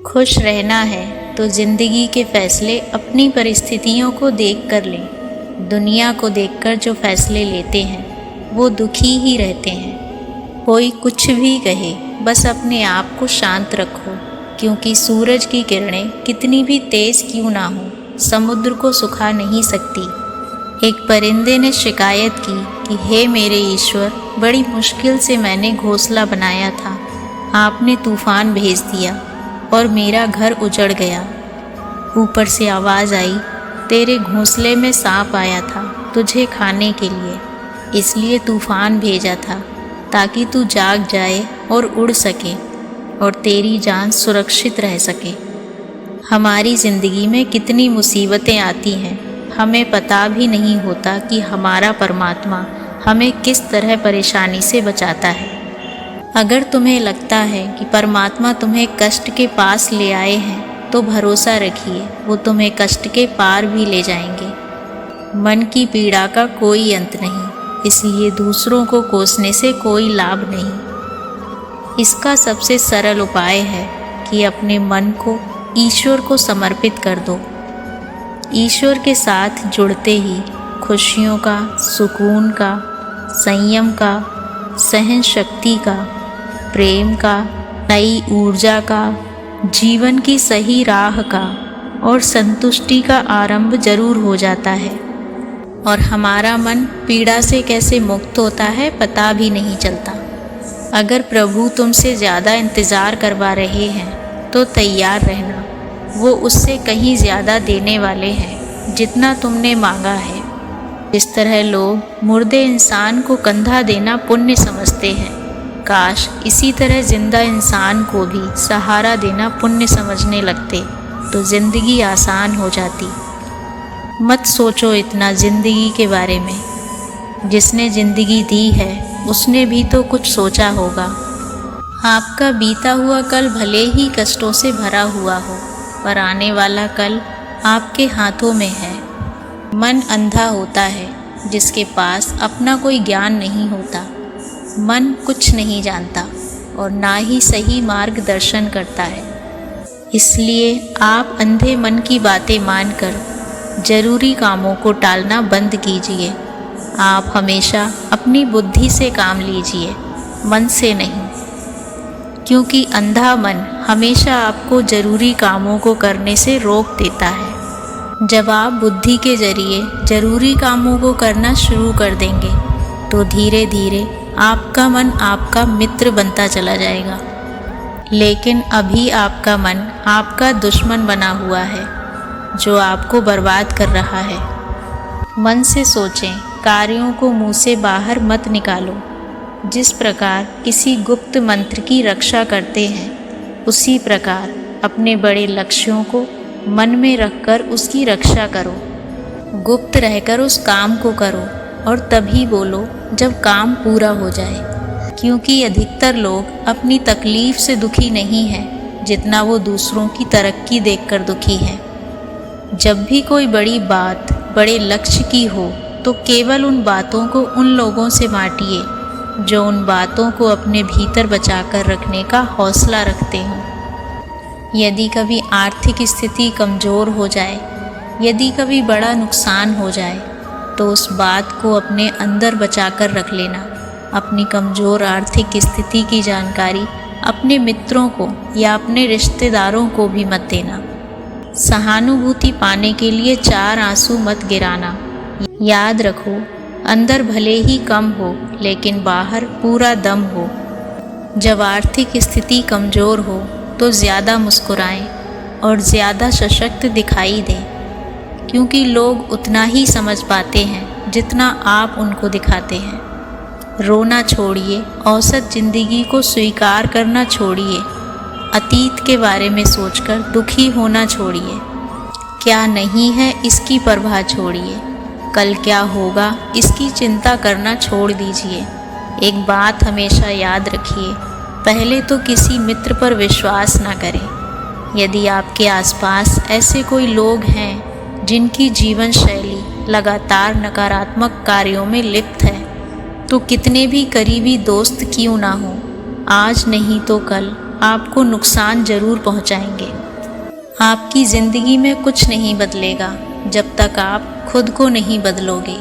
खुश रहना है तो ज़िंदगी के फैसले अपनी परिस्थितियों को देख कर लें। दुनिया को देखकर जो फैसले लेते हैं वो दुखी ही रहते हैं। कोई कुछ भी कहे, बस अपने आप को शांत रखो, क्योंकि सूरज की किरणें कितनी भी तेज़ क्यों ना हो, समुद्र को सुखा नहीं सकती। एक परिंदे ने शिकायत की कि हे मेरे ईश्वर, बड़ी मुश्किल से मैंने घोंसला बनाया था, आपने तूफान भेज दिया और मेरा घर उजड़ गया। ऊपर से आवाज़ आई, तेरे घोंसले में सांप आया था तुझे खाने के लिए, इसलिए तूफान भेजा था ताकि तू जाग जाए और उड़ सके और तेरी जान सुरक्षित रह सके। हमारी ज़िंदगी में कितनी मुसीबतें आती हैं, हमें पता भी नहीं होता कि हमारा परमात्मा हमें किस तरह परेशानी से बचाता है। अगर तुम्हें लगता है कि परमात्मा तुम्हें कष्ट के पास ले आए हैं तो भरोसा रखिए, वो तुम्हें कष्ट के पार भी ले जाएंगे। मन की पीड़ा का कोई अंत नहीं, इसलिए दूसरों को कोसने से कोई लाभ नहीं। इसका सबसे सरल उपाय है कि अपने मन को ईश्वर को समर्पित कर दो। ईश्वर के साथ जुड़ते ही खुशियों का, सुकून का, संयम का, सहन शक्ति का, प्रेम का, नई ऊर्जा का, जीवन की सही राह का और संतुष्टि का आरंभ जरूर हो जाता है। और हमारा मन पीड़ा से कैसे मुक्त होता है पता भी नहीं चलता। अगर प्रभु तुमसे ज़्यादा इंतज़ार करवा रहे हैं तो तैयार रहना, वो उससे कहीं ज़्यादा देने वाले हैं जितना तुमने मांगा है। जिस तरह लोग मुर्दे इंसान को कंधा देना पुण्य समझते हैं, काश इसी तरह ज़िंदा इंसान को भी सहारा देना पुण्य समझने लगते तो ज़िंदगी आसान हो जाती। मत सोचो इतना ज़िंदगी के बारे में, जिसने ज़िंदगी दी है उसने भी तो कुछ सोचा होगा। आपका बीता हुआ कल भले ही कष्टों से भरा हुआ हो, पर आने वाला कल आपके हाथों में है। मन अंधा होता है जिसके पास अपना कोई ज्ञान नहीं होता। मन कुछ नहीं जानता और ना ही सही मार्गदर्शन करता है। इसलिए आप अंधे मन की बातें मानकर जरूरी कामों को टालना बंद कीजिए। आप हमेशा अपनी बुद्धि से काम लीजिए, मन से नहीं, क्योंकि अंधा मन हमेशा आपको जरूरी कामों को करने से रोक देता है। जब आप बुद्धि के जरिए जरूरी कामों को करना शुरू कर देंगे तो धीरे धीरे आपका मन आपका मित्र बनता चला जाएगा। लेकिन अभी आपका मन आपका दुश्मन बना हुआ है जो आपको बर्बाद कर रहा है। मन से सोचें, कार्यों को मुंह से बाहर मत निकालो। जिस प्रकार किसी गुप्त मंत्र की रक्षा करते हैं, उसी प्रकार अपने बड़े लक्ष्यों को मन में रखकर उसकी रक्षा करो। गुप्त रहकर उस काम को करो और तभी बोलो जब काम पूरा हो जाए, क्योंकि अधिकतर लोग अपनी तकलीफ से दुखी नहीं हैं जितना वो दूसरों की तरक्की देखकर दुखी हैं। जब भी कोई बड़ी बात बड़े लक्ष्य की हो तो केवल उन बातों को उन लोगों से बांटिए जो उन बातों को अपने भीतर बचाकर रखने का हौसला रखते हों। यदि कभी आर्थिक स्थिति कमज़ोर हो जाए, यदि कभी बड़ा नुकसान हो जाए, तो उस बात को अपने अंदर बचाकर रख लेना। अपनी कमज़ोर आर्थिक स्थिति की जानकारी अपने मित्रों को या अपने रिश्तेदारों को भी मत देना। सहानुभूति पाने के लिए 4 आंसू मत गिराना। याद रखो, अंदर भले ही कम हो लेकिन बाहर पूरा दम हो। जब आर्थिक स्थिति कमज़ोर हो तो ज़्यादा मुस्कुराएं और ज़्यादा सशक्त दिखाई दें, क्योंकि लोग उतना ही समझ पाते हैं जितना आप उनको दिखाते हैं। रोना छोड़िए, औसत ज़िंदगी को स्वीकार करना छोड़िए, अतीत के बारे में सोचकर दुखी होना छोड़िए। क्या नहीं है इसकी परवाह छोड़िए, कल क्या होगा इसकी चिंता करना छोड़ दीजिए। एक बात हमेशा याद रखिए, पहले तो किसी मित्र पर विश्वास ना करें। यदि आपके आसपास ऐसे कोई लोग हैं जिनकी जीवन शैली लगातार नकारात्मक कार्यों में लिप्त है, तो कितने भी करीबी दोस्त क्यों ना हो, आज नहीं तो कल आपको नुकसान जरूर पहुंचाएंगे। आपकी ज़िंदगी में कुछ नहीं बदलेगा जब तक आप खुद को नहीं बदलोगे।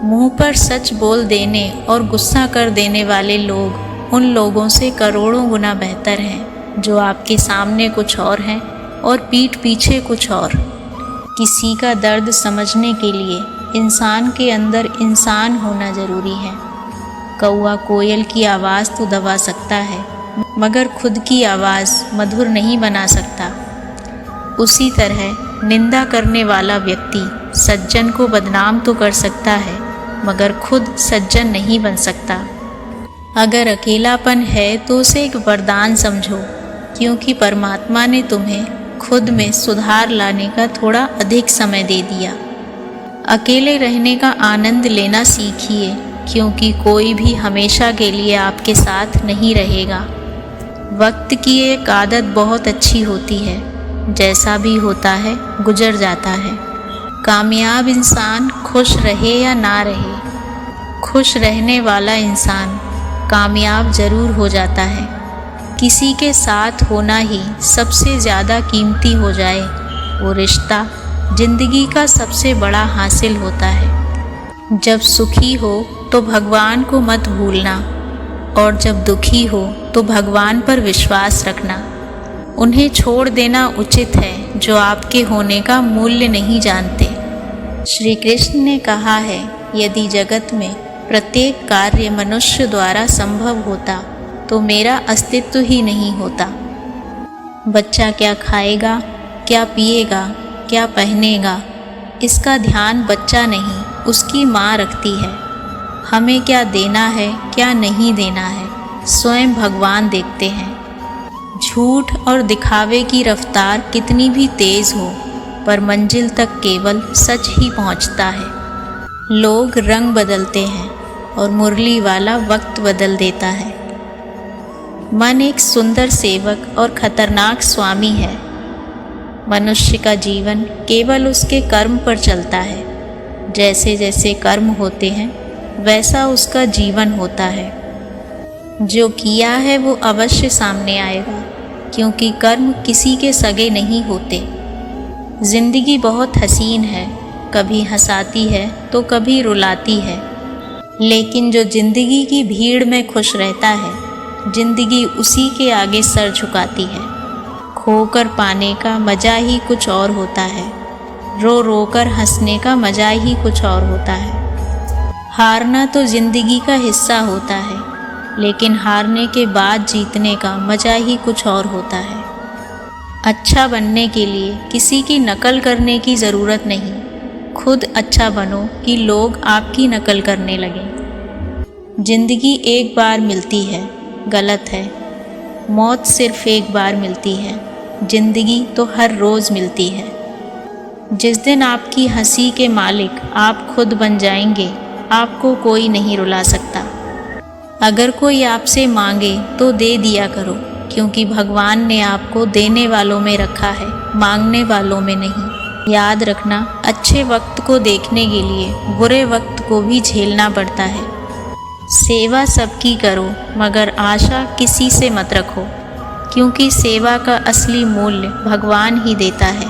मुंह पर सच बोल देने और गुस्सा कर देने वाले लोग उन लोगों से करोड़ों गुना बेहतर हैं जो आपके सामने कुछ और हैं और पीठ पीछे कुछ और। किसी का दर्द समझने के लिए इंसान के अंदर इंसान होना ज़रूरी है। कौआ कोयल की आवाज़ तो दबा सकता है, मगर खुद की आवाज़ मधुर नहीं बना सकता। उसी तरह निंदा करने वाला व्यक्ति सज्जन को बदनाम तो कर सकता है, मगर खुद सज्जन नहीं बन सकता। अगर अकेलापन है तो उसे एक वरदान समझो, क्योंकि परमात्मा ने तुम्हें खुद में सुधार लाने का थोड़ा अधिक समय दे दिया। अकेले रहने का आनंद लेना सीखिए, क्योंकि कोई भी हमेशा के लिए आपके साथ नहीं रहेगा। वक्त की एक आदत बहुत अच्छी होती है, जैसा भी होता है गुजर जाता है। कामयाब इंसान खुश रहे या ना रहे, खुश रहने वाला इंसान कामयाब ज़रूर हो जाता है। किसी के साथ होना ही सबसे ज़्यादा कीमती हो जाए, वो रिश्ता ज़िंदगी का सबसे बड़ा हासिल होता है। जब सुखी हो तो भगवान को मत भूलना, और जब दुखी हो तो भगवान पर विश्वास रखना। उन्हें छोड़ देना उचित है जो आपके होने का मूल्य नहीं जानते। श्री कृष्ण ने कहा है, यदि जगत में प्रत्येक कार्य मनुष्य द्वारा संभव होता तो मेरा अस्तित्व ही नहीं होता। बच्चा क्या खाएगा, क्या पिएगा, क्या पहनेगा, इसका ध्यान बच्चा नहीं उसकी माँ रखती है। हमें क्या देना है, क्या नहीं देना है, स्वयं भगवान देखते हैं। झूठ और दिखावे की रफ्तार कितनी भी तेज़ हो, पर मंजिल तक केवल सच ही पहुंचता है। लोग रंग बदलते हैं और मुरली वाला वक्त बदल देता है। मन एक सुंदर सेवक और खतरनाक स्वामी है। मनुष्य का जीवन केवल उसके कर्म पर चलता है। जैसे जैसे कर्म होते हैं वैसा उसका जीवन होता है। जो किया है वो अवश्य सामने आएगा, क्योंकि कर्म किसी के सगे नहीं होते। ज़िंदगी बहुत हसीन है, कभी हंसाती है तो कभी रुलाती है, लेकिन जो ज़िंदगी की भीड़ में खुश रहता है, ज़िंदगी उसी के आगे सर झुकाती है। खोकर पाने का मज़ा ही कुछ और होता है, रो रो कर हंसने का मज़ा ही कुछ और होता है। हारना तो ज़िंदगी का हिस्सा होता है, लेकिन हारने के बाद जीतने का मज़ा ही कुछ और होता है। अच्छा बनने के लिए किसी की नकल करने की ज़रूरत नहीं, खुद अच्छा बनो कि लोग आपकी नकल करने लगें। ज़िंदगी एक बार मिलती है, गलत है। मौत सिर्फ एक बार मिलती है, ज़िंदगी तो हर रोज़ मिलती है। जिस दिन आपकी हंसी के मालिक आप खुद बन जाएंगे, आपको कोई नहीं रुला सकता। अगर कोई आपसे मांगे तो दे दिया करो, क्योंकि भगवान ने आपको देने वालों में रखा है, मांगने वालों में नहीं। याद रखना, अच्छे वक्त को देखने के लिए बुरे वक्त को भी झेलना पड़ता है। सेवा सबकी करो, मगर आशा किसी से मत रखो, क्योंकि सेवा का असली मूल्य भगवान ही देता है।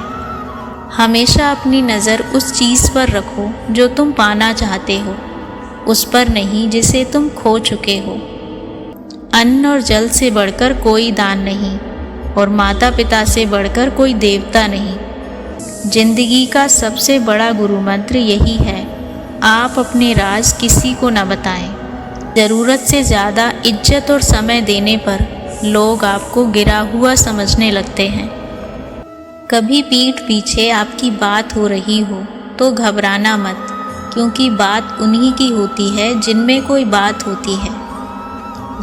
हमेशा अपनी नज़र उस चीज़ पर रखो जो तुम पाना चाहते हो, उस पर नहीं जिसे तुम खो चुके हो। अन्न और जल से बढ़कर कोई दान नहीं, और माता पिता से बढ़कर कोई देवता नहीं। जिंदगी का सबसे बड़ा गुरु मंत्र यही है, आप अपने राज किसी को न बताएं। ज़रूरत से ज़्यादा इज्जत और समय देने पर लोग आपको गिरा हुआ समझने लगते हैं। कभी पीठ पीछे आपकी बात हो रही हो तो घबराना मत, क्योंकि बात उन्हीं की होती है जिनमें कोई बात होती है।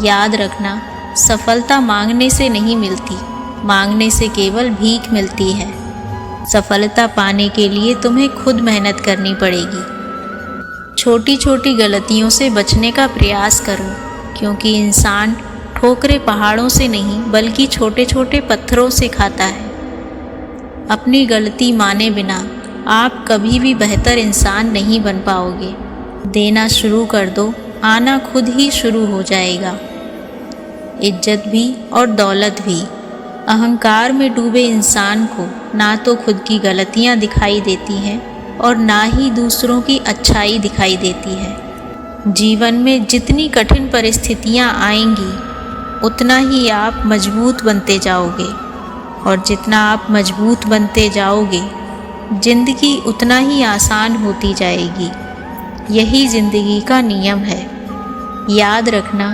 याद रखना, सफलता मांगने से नहीं मिलती, मांगने से केवल भीख मिलती है। सफलता पाने के लिए तुम्हें खुद मेहनत करनी पड़ेगी। छोटी छोटी गलतियों से बचने का प्रयास करो, क्योंकि इंसान ठोकरें पहाड़ों से नहीं बल्कि छोटे छोटे पत्थरों से खाता है। अपनी गलती माने बिना आप कभी भी बेहतर इंसान नहीं बन पाओगे। देना शुरू कर दो, आना खुद ही शुरू हो जाएगा। इज्जत भी और दौलत भी। अहंकार में डूबे इंसान को ना तो खुद की गलतियां दिखाई देती हैं और ना ही दूसरों की अच्छाई दिखाई देती है। जीवन में जितनी कठिन परिस्थितियां आएंगी उतना ही आप मजबूत बनते जाओगे, और जितना आप मजबूत बनते जाओगे जिंदगी उतना ही आसान होती जाएगी। यही जिंदगी का नियम है। याद रखना,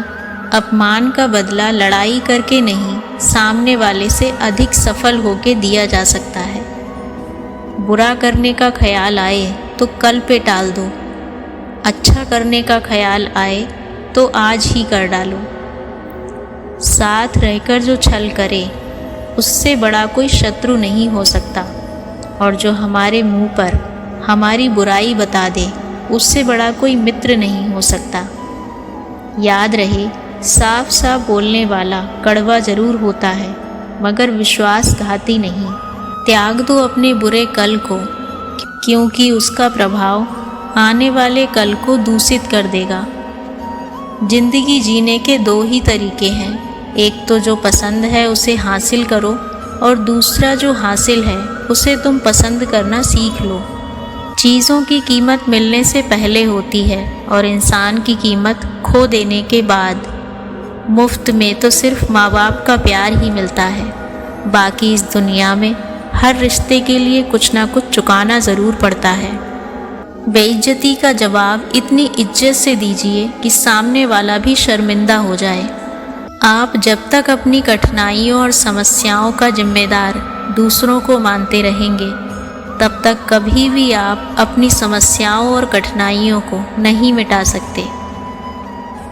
अपमान का बदला लड़ाई करके नहीं, सामने वाले से अधिक सफल होके दिया जा सकता है। बुरा करने का ख्याल आए तो कल पे टाल दो, अच्छा करने का ख्याल आए तो आज ही कर डालो। साथ रहकर जो छल करे उससे बड़ा कोई शत्रु नहीं हो सकता, और जो हमारे मुंह पर हमारी बुराई बता दे उससे बड़ा कोई मित्र नहीं हो सकता। याद रहे, साफ साफ बोलने वाला कड़वा जरूर होता है मगर विश्वासघाती नहीं। त्याग दो अपने बुरे कल को, क्योंकि उसका प्रभाव आने वाले कल को दूषित कर देगा। जिंदगी जीने के दो ही तरीके हैं, एक तो जो पसंद है उसे हासिल करो, और दूसरा जो हासिल है उसे तुम पसंद करना सीख लो। चीज़ों की कीमत मिलने से पहले होती है और इंसान की कीमत खो देने के बाद। मुफ्त में तो सिर्फ माँ बाप का प्यार ही मिलता है, बाकी इस दुनिया में हर रिश्ते के लिए कुछ ना कुछ चुकाना ज़रूर पड़ता है। बेइज्जती का जवाब इतनी इज्जत से दीजिए कि सामने वाला भी शर्मिंदा हो जाए। आप जब तक अपनी कठिनाइयों और समस्याओं का जिम्मेदार दूसरों को मानते रहेंगे तब तक कभी भी आप अपनी समस्याओं और कठिनाइयों को नहीं मिटा सकते।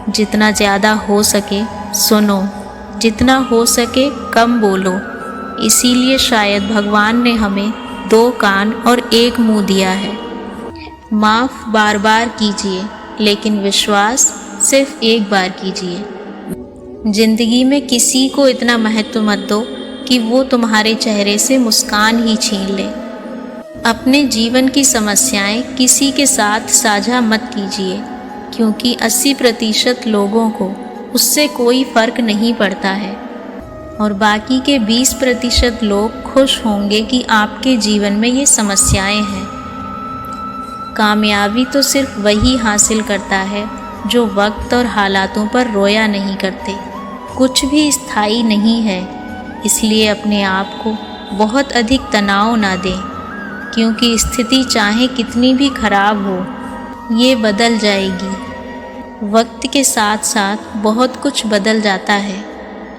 जितना ज़्यादा हो सके सुनो, जितना हो सके कम बोलो। इसीलिए शायद भगवान ने हमें 2 कान और 1 मुंह दिया है। माफ़ बार बार कीजिए, लेकिन विश्वास सिर्फ एक बार कीजिए। जिंदगी में किसी को इतना महत्व मत दो कि वो तुम्हारे चेहरे से मुस्कान ही छीन ले। अपने जीवन की समस्याएं किसी के साथ साझा मत कीजिए, क्योंकि 80% लोगों को उससे कोई फ़र्क नहीं पड़ता है, और बाकी के 20% लोग खुश होंगे कि आपके जीवन में ये समस्याएं हैं। कामयाबी तो सिर्फ वही हासिल करता है जो वक्त और हालातों पर रोया नहीं करते। कुछ भी स्थायी नहीं है, इसलिए अपने आप को बहुत अधिक तनाव ना दें, क्योंकि स्थिति चाहे कितनी भी खराब हो ये बदल जाएगी। वक्त के साथ साथ बहुत कुछ बदल जाता है,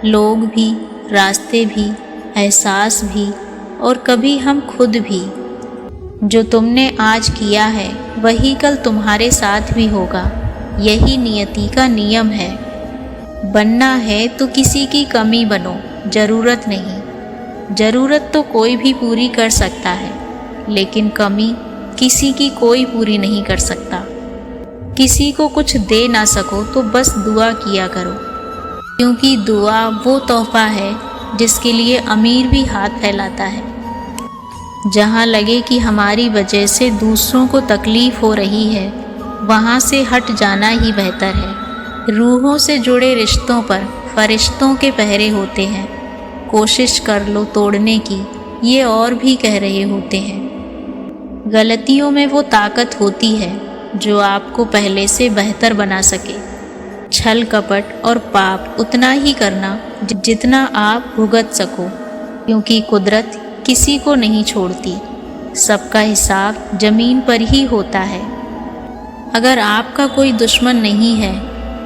लोग भी, रास्ते भी, एहसास भी, और कभी हम खुद भी। जो तुमने आज किया है वही कल तुम्हारे साथ भी होगा। यही नियति का नियम है। बनना है तो किसी की कमी बनो, ज़रूरत नहीं। ज़रूरत तो कोई भी पूरी कर सकता है, लेकिन कमी किसी की कोई पूरी नहीं कर सकता। किसी को कुछ दे ना सको तो बस दुआ किया करो, क्योंकि दुआ वो तोहफा है जिसके लिए अमीर भी हाथ फैलाता है। जहाँ लगे कि हमारी वजह से दूसरों को तकलीफ़ हो रही है, वहाँ से हट जाना ही बेहतर है। रूहों से जुड़े रिश्तों पर फरिश्तों के पहरे होते हैं। कोशिश कर लो तोड़ने की, ये और भी कह रहे होते हैं। गलतियों में वो ताकत होती है जो आपको पहले से बेहतर बना सके। छल कपट और पाप उतना ही करना जितना आप भुगत सको, क्योंकि कुदरत किसी को नहीं छोड़ती। सबका हिसाब ज़मीन पर ही होता है। अगर आपका कोई दुश्मन नहीं है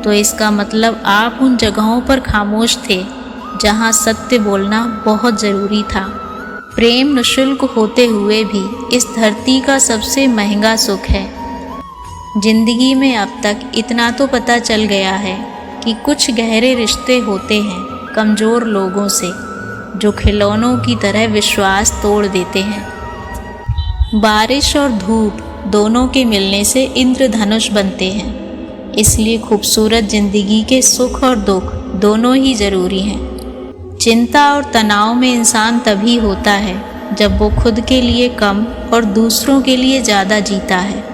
तो इसका मतलब आप उन जगहों पर खामोश थे जहां सत्य बोलना बहुत ज़रूरी था। प्रेम निःशुल्क होते हुए भी इस धरती का सबसे महंगा सुख है। जिंदगी में अब तक इतना तो पता चल गया है कि कुछ गहरे रिश्ते होते हैं कमज़ोर लोगों से, जो खिलौनों की तरह विश्वास तोड़ देते हैं। बारिश और धूप दोनों के मिलने से इंद्रधनुष बनते हैं। इसलिए खूबसूरत जिंदगी के सुख और दुख दोनों ही ज़रूरी हैं। चिंता और तनाव में इंसान तभी होता है जब वो खुद के लिए कम और दूसरों के लिए ज़्यादा जीता है।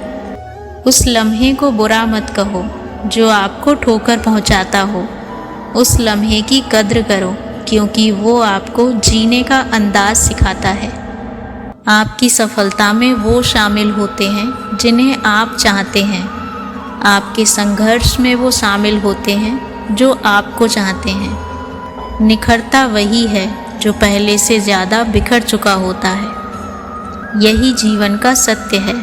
उस लम्हे को बुरा मत कहो जो आपको ठोकर पहुंचाता हो। उस लम्हे की कद्र करो, क्योंकि वो आपको जीने का अंदाज सिखाता है। आपकी सफलता में वो शामिल होते हैं जिन्हें आप चाहते हैं। आपके संघर्ष में वो शामिल होते हैं जो आपको चाहते हैं। निखरता वही है जो पहले से ज़्यादा बिखर चुका होता है। यही जीवन का सत्य है।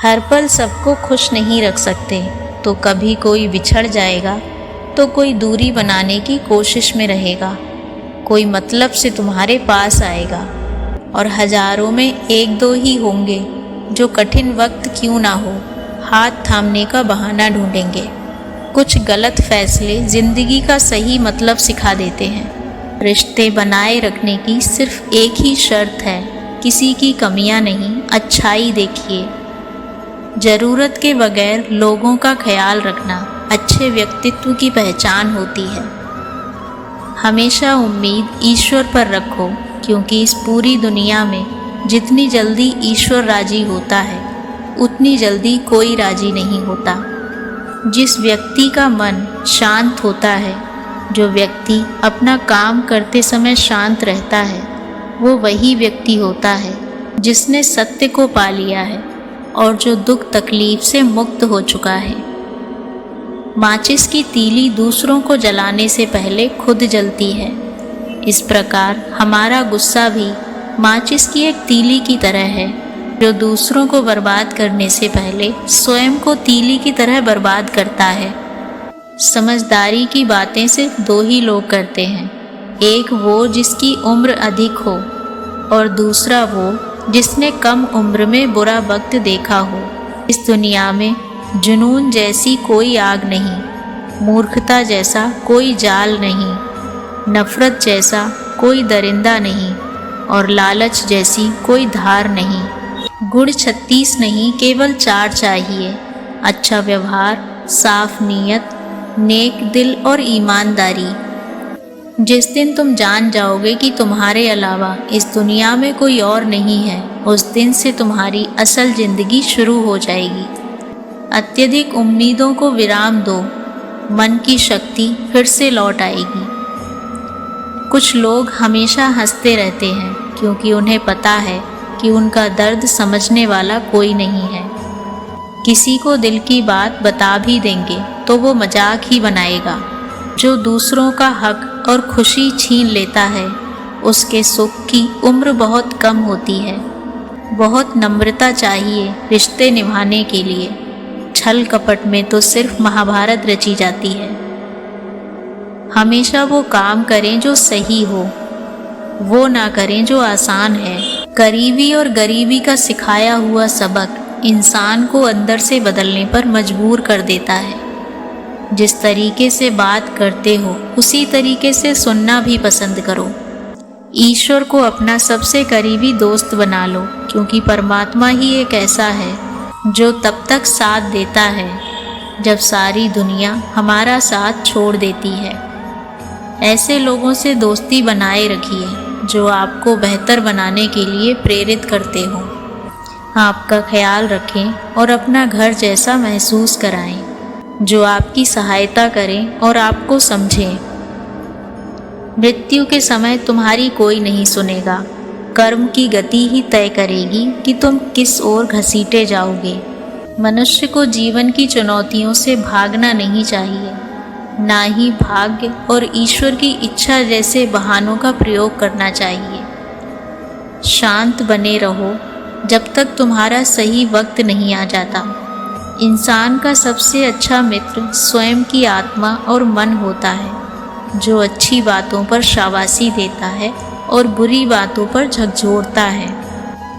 हर पल सबको खुश नहीं रख सकते, तो कभी कोई बिछड़ जाएगा, तो कोई दूरी बनाने की कोशिश में रहेगा, कोई मतलब से तुम्हारे पास आएगा, और हजारों में एक दो ही होंगे जो कठिन वक्त क्यों ना हो हाथ थामने का बहाना ढूंढेंगे। कुछ गलत फैसले जिंदगी का सही मतलब सिखा देते हैं। रिश्ते बनाए रखने की सिर्फ एक ही शर्त है, किसी की कमियां नहीं, अच्छाई देखिए। ज़रूरत के बगैर लोगों का ख्याल रखना अच्छे व्यक्तित्व की पहचान होती है। हमेशा उम्मीद ईश्वर पर रखो, क्योंकि इस पूरी दुनिया में जितनी जल्दी ईश्वर राजी होता है, उतनी जल्दी कोई राजी नहीं होता। जिस व्यक्ति का मन शांत होता है, जो व्यक्ति अपना काम करते समय शांत रहता है, वो वही व्यक्ति होता है जिसने सत्य को पा लिया है और जो दुख तकलीफ से मुक्त हो चुका है। माचिस की तीली दूसरों को जलाने से पहले खुद जलती है। इस प्रकार हमारा गुस्सा भी माचिस की एक तीली की तरह है, जो दूसरों को बर्बाद करने से पहले स्वयं को तीली की तरह बर्बाद करता है। समझदारी की बातें सिर्फ दो ही लोग करते हैं, एक वो जिसकी उम्र अधिक हो और दूसरा वो जिसने कम उम्र में बुरा वक्त देखा हो। इस दुनिया में जुनून जैसी कोई आग नहीं, मूर्खता जैसा कोई जाल नहीं, नफरत जैसा कोई दरिंदा नहीं और लालच जैसी कोई धार नहीं। गुण 36 नहीं, केवल 4 चाहिए। अच्छा व्यवहार, साफ नीयत, नेक दिल और ईमानदारी। जिस दिन तुम जान जाओगे कि तुम्हारे अलावा इस दुनिया में कोई और नहीं है, उस दिन से तुम्हारी असल जिंदगी शुरू हो जाएगी। अत्यधिक उम्मीदों को विराम दो, मन की शक्ति फिर से लौट आएगी। कुछ लोग हमेशा हंसते रहते हैं, क्योंकि उन्हें पता है कि उनका दर्द समझने वाला कोई नहीं है। किसी को दिल की बात बता भी देंगे तो वो मजाक ही बनाएगा। जो दूसरों का हक और खुशी छीन लेता है, उसके सुख की उम्र बहुत कम होती है। बहुत नम्रता चाहिए रिश्ते निभाने के लिए। छल कपट में तो सिर्फ महाभारत रची जाती है। हमेशा वो काम करें जो सही हो, वो ना करें जो आसान है। करीबी और गरीबी का सिखाया हुआ सबक इंसान को अंदर से बदलने पर मजबूर कर देता है। जिस तरीके से बात करते हो, उसी तरीके से सुनना भी पसंद करो। ईश्वर को अपना सबसे करीबी दोस्त बना लो, क्योंकि परमात्मा ही एक ऐसा है जो तब तक साथ देता है जब सारी दुनिया हमारा साथ छोड़ देती है। ऐसे लोगों से दोस्ती बनाए रखिए जो आपको बेहतर बनाने के लिए प्रेरित करते हो, आपका ख्याल रखें और अपना घर जैसा महसूस कराएं, जो आपकी सहायता करें और आपको समझें। मृत्यु के समय तुम्हारी कोई नहीं सुनेगा। कर्म की गति ही तय करेगी कि तुम किस ओर घसीटे जाओगे। मनुष्य को जीवन की चुनौतियों से भागना नहीं चाहिए, ना ही भाग्य और ईश्वर की इच्छा जैसे बहानों का प्रयोग करना चाहिए। शांत बने रहो जब तक तुम्हारा सही वक्त नहीं आ जाता। इंसान का सबसे अच्छा मित्र स्वयं की आत्मा और मन होता है, जो अच्छी बातों पर शाबाशी देता है और बुरी बातों पर झकझोरता है।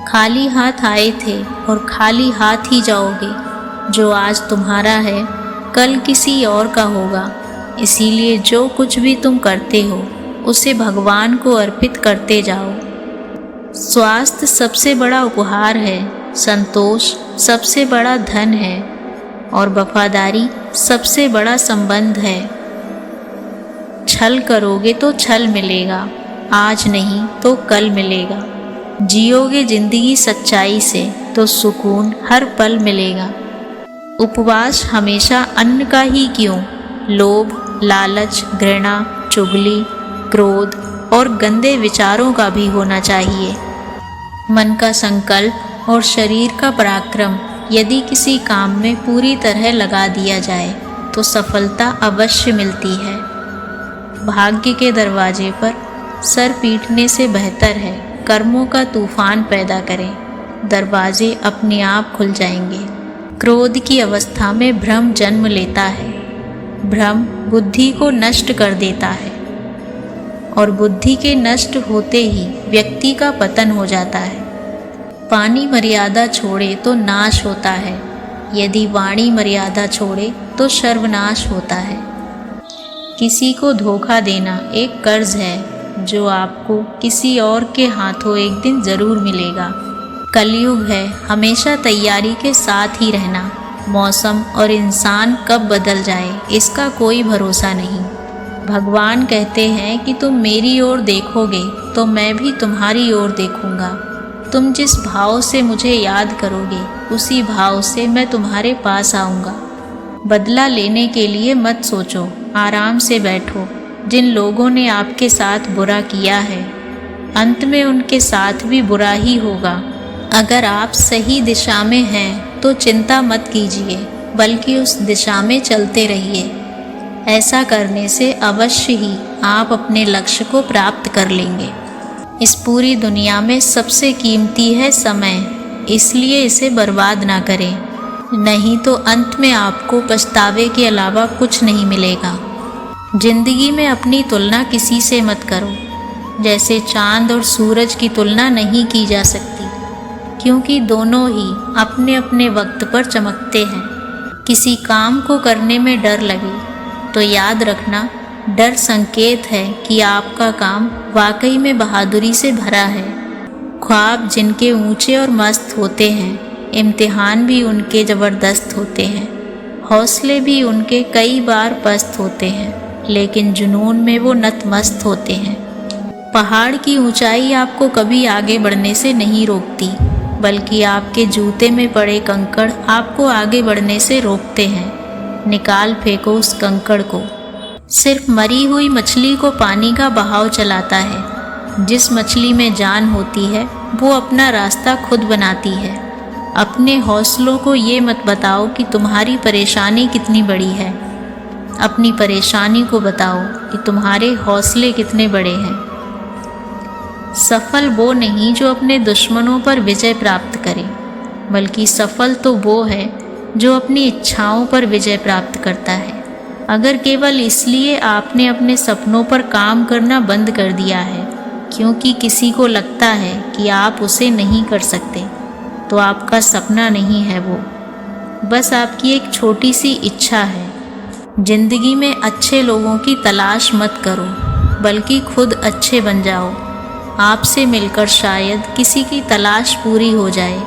खाली हाथ आए थे और खाली हाथ ही जाओगे। जो आज तुम्हारा है, कल किसी और का होगा। इसीलिए जो कुछ भी तुम करते हो, उसे भगवान को अर्पित करते जाओ। स्वास्थ्य सबसे बड़ा उपहार है, संतोष सबसे बड़ा धन है और वफादारी सबसे बड़ा संबंध है। छल करोगे तो छल मिलेगा, आज नहीं तो कल मिलेगा। जियोगे जिंदगी सच्चाई से तो सुकून हर पल मिलेगा। उपवास हमेशा अन्न का ही क्यों, लोभ लालच, घृणा, चुगली, क्रोध और गंदे विचारों का भी होना चाहिए। मन का संकल्प और शरीर का पराक्रम यदि किसी काम में पूरी तरह लगा दिया जाए तो सफलता अवश्य मिलती है। भाग्य के दरवाजे पर सर पीटने से बेहतर है कर्मों का तूफान पैदा करें, दरवाजे अपने आप खुल जाएंगे। क्रोध की अवस्था में भ्रम जन्म लेता है। भ्रम बुद्धि को नष्ट कर देता है और बुद्धि के नष्ट होते ही व्यक्ति का पतन हो जाता है। पानी मर्यादा छोड़े तो नाश होता है, यदि वाणी मर्यादा छोड़े तो सर्वनाश होता है। किसी को धोखा देना एक कर्ज है जो आपको किसी और के हाथों एक दिन ज़रूर मिलेगा। कलयुग है, हमेशा तैयारी के साथ ही रहना। मौसम और इंसान कब बदल जाए इसका कोई भरोसा नहीं। भगवान कहते हैं कि तुम मेरी ओर देखोगे तो मैं भी तुम्हारी ओर देखूंगा। तुम जिस भाव से मुझे याद करोगे उसी भाव से मैं तुम्हारे पास आऊँगा। बदला लेने के लिए मत सोचो, आराम से बैठो। जिन लोगों ने आपके साथ बुरा किया है अंत में उनके साथ भी बुरा ही होगा। अगर आप सही दिशा में हैं तो चिंता मत कीजिए, बल्कि उस दिशा में चलते रहिए। ऐसा करने से अवश्य ही आप अपने लक्ष्य को प्राप्त कर लेंगे। इस पूरी दुनिया में सबसे कीमती है समय, इसलिए इसे बर्बाद ना करें, नहीं तो अंत में आपको पछतावे के अलावा कुछ नहीं मिलेगा। जिंदगी में अपनी तुलना किसी से मत करो। जैसे चांद और सूरज की तुलना नहीं की जा सकती, क्योंकि दोनों ही अपने अपने वक्त पर चमकते हैं। किसी काम को करने में डर लगे तो याद रखना, डर संकेत है कि आपका काम वाकई में बहादुरी से भरा है। ख्वाब जिनके ऊंचे और मस्त होते हैं, इम्तिहान भी उनके ज़बरदस्त होते हैं। हौसले भी उनके कई बार पस्त होते हैं, लेकिन जुनून में वो नतमस्त होते हैं। पहाड़ की ऊंचाई आपको कभी आगे बढ़ने से नहीं रोकती, बल्कि आपके जूते में पड़े कंकड़ आपको आगे बढ़ने से रोकते हैं। निकाल फेंको उस कंकड़ को। सिर्फ मरी हुई मछली को पानी का बहाव चलाता है। जिस मछली में जान होती है वो अपना रास्ता खुद बनाती है। अपने हौसलों को ये मत बताओ कि तुम्हारी परेशानी कितनी बड़ी है, अपनी परेशानी को बताओ कि तुम्हारे हौसले कितने बड़े हैं। सफल वो नहीं जो अपने दुश्मनों पर विजय प्राप्त करे, बल्कि सफल तो वो है जो अपनी इच्छाओं पर विजय प्राप्त करता है। अगर केवल इसलिए आपने अपने सपनों पर काम करना बंद कर दिया है क्योंकि किसी को लगता है कि आप उसे नहीं कर सकते, तो आपका सपना नहीं है वो, बस आपकी एक छोटी सी इच्छा है। जिंदगी में अच्छे लोगों की तलाश मत करो, बल्कि खुद अच्छे बन जाओ। आपसे मिलकर शायद किसी की तलाश पूरी हो जाए।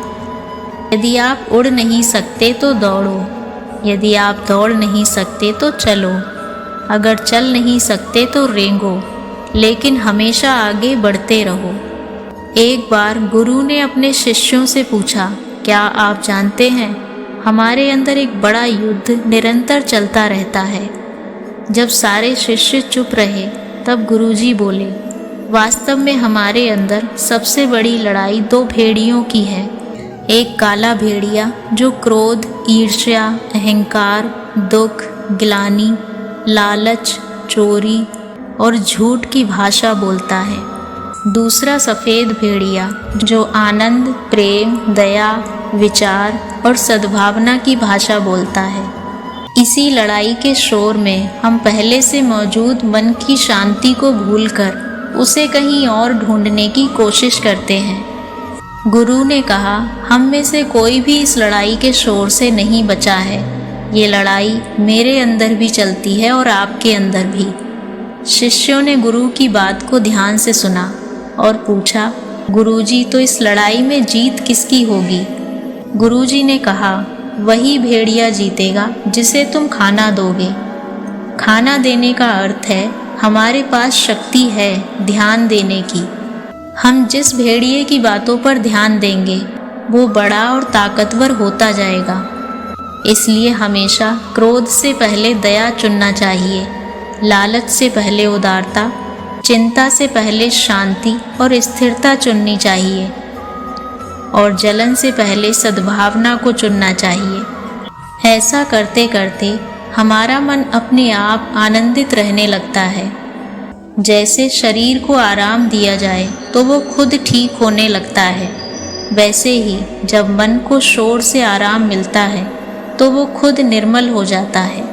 यदि आप उड़ नहीं सकते तो दौड़ो, यदि आप दौड़ नहीं सकते तो चलो, अगर चल नहीं सकते तो रेंगो, लेकिन हमेशा आगे बढ़ते रहो। एक बार गुरु ने अपने शिष्यों से पूछा, क्या आप जानते हैं हमारे अंदर एक बड़ा युद्ध निरंतर चलता रहता है। जब सारे शिष्य चुप रहे तब गुरुजी बोले, वास्तव में हमारे अंदर सबसे बड़ी लड़ाई दो भेड़ियों की है। एक काला भेड़िया जो क्रोध, ईर्ष्या, अहंकार, दुख, गिलानी, लालच, चोरी और झूठ की भाषा बोलता है। दूसरा सफ़ेद भेड़िया जो आनंद, प्रेम, दया, विचार और सद्भावना की भाषा बोलता है। इसी लड़ाई के शोर में हम पहले से मौजूद मन की शांति को भूलकर उसे कहीं और ढूंढने की कोशिश करते हैं। गुरु ने कहा, हम में से कोई भी इस लड़ाई के शोर से नहीं बचा है। ये लड़ाई मेरे अंदर भी चलती है और आपके अंदर भी। शिष्यों ने गुरु की बात को ध्यान से सुना और पूछा, गुरुजी, तो इस लड़ाई में जीत किसकी होगी? गुरुजी ने कहा, वही भेड़िया जीतेगा जिसे तुम खाना दोगे। खाना देने का अर्थ है हमारे पास शक्ति है ध्यान देने की। हम जिस भेड़िए की बातों पर ध्यान देंगे वो बड़ा और ताकतवर होता जाएगा। इसलिए हमेशा क्रोध से पहले दया चुनना चाहिए। लालच से पहले उदारता, चिंता से पहले शांति और स्थिरता चुननी चाहिए और जलन से पहले सद्भावना को चुनना चाहिए। ऐसा करते करते हमारा मन अपने आप आनंदित रहने लगता है। जैसे शरीर को आराम दिया जाए तो वो खुद ठीक होने लगता है, वैसे ही जब मन को शोर से आराम मिलता है तो वो खुद निर्मल हो जाता है।